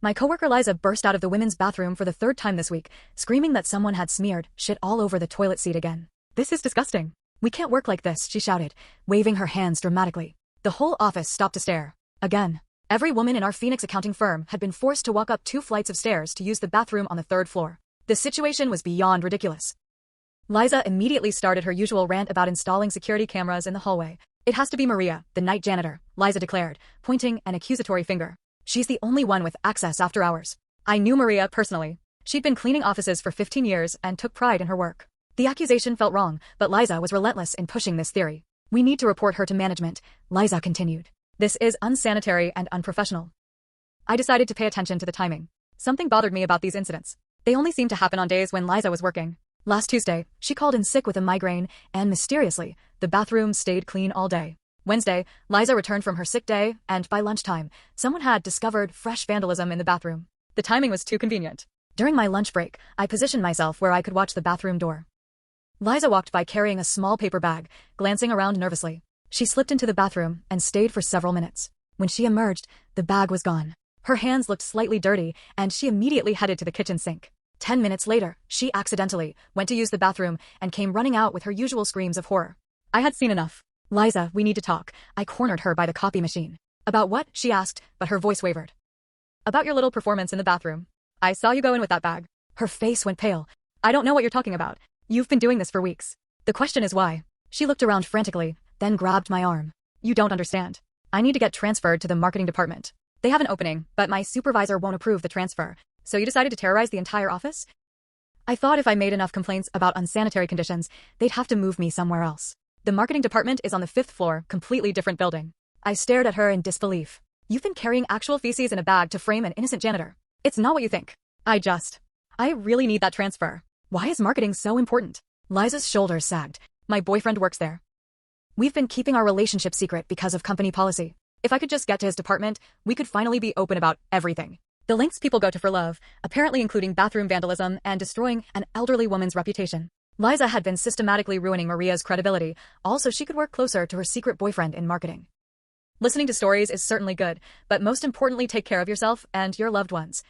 My coworker Liza burst out of the women's bathroom for the third time this week, screaming that someone had smeared shit all over the toilet seat again. This is disgusting. We can't work like this, she shouted, waving her hands dramatically. The whole office stopped to stare. Again. Every woman in our Phoenix accounting firm had been forced to walk up 2 flights of stairs to use the bathroom on the 3rd floor. The situation was beyond ridiculous. Liza immediately started her usual rant about installing security cameras in the hallway. It has to be Maria, the night janitor, Liza declared, pointing an accusatory finger. She's the only one with access after hours. I knew Maria personally. She'd been cleaning offices for 15 years and took pride in her work. The accusation felt wrong, but Liza was relentless in pushing this theory. We need to report her to management, Liza continued. This is unsanitary and unprofessional. I decided to pay attention to the timing. Something bothered me about these incidents. They only seemed to happen on days when Liza was working. Last Tuesday, she called in sick with a migraine, and mysteriously, the bathroom stayed clean all day. Wednesday, Liza returned from her sick day, and by lunchtime, someone had discovered fresh vandalism in the bathroom. The timing was too convenient. During my lunch break, I positioned myself where I could watch the bathroom door. Liza walked by carrying a small paper bag, glancing around nervously. She slipped into the bathroom and stayed for several minutes. When she emerged, the bag was gone. Her hands looked slightly dirty, and she immediately headed to the kitchen sink. 10 minutes later, she accidentally went to use the bathroom and came running out with her usual screams of horror. I had seen enough. Liza, we need to talk. I cornered her by the copy machine. About what? She asked, but her voice wavered. About your little performance in the bathroom. I saw you go in with that bag. Her face went pale. I don't know what you're talking about. You've been doing this for weeks. The question is why. She looked around frantically, then grabbed my arm. You don't understand. I need to get transferred to the marketing department. They have an opening, but my supervisor won't approve the transfer. So you decided to terrorize the entire office? I thought if I made enough complaints about unsanitary conditions, they'd have to move me somewhere else. The marketing department is on the 5th floor, completely different building. I stared at her in disbelief. You've been carrying actual feces in a bag to frame an innocent janitor. It's not what you think. I really need that transfer. Why is marketing so important? Liza's shoulders sagged. My boyfriend works there. We've been keeping our relationship secret because of company policy. If I could just get to his department, we could finally be open about everything. The lengths people go to for love, apparently including bathroom vandalism and destroying an elderly woman's reputation. Liza had been systematically ruining Maria's credibility, also she could work closer to her secret boyfriend in marketing. Listening to stories is certainly good, but most importantly take care of yourself and your loved ones.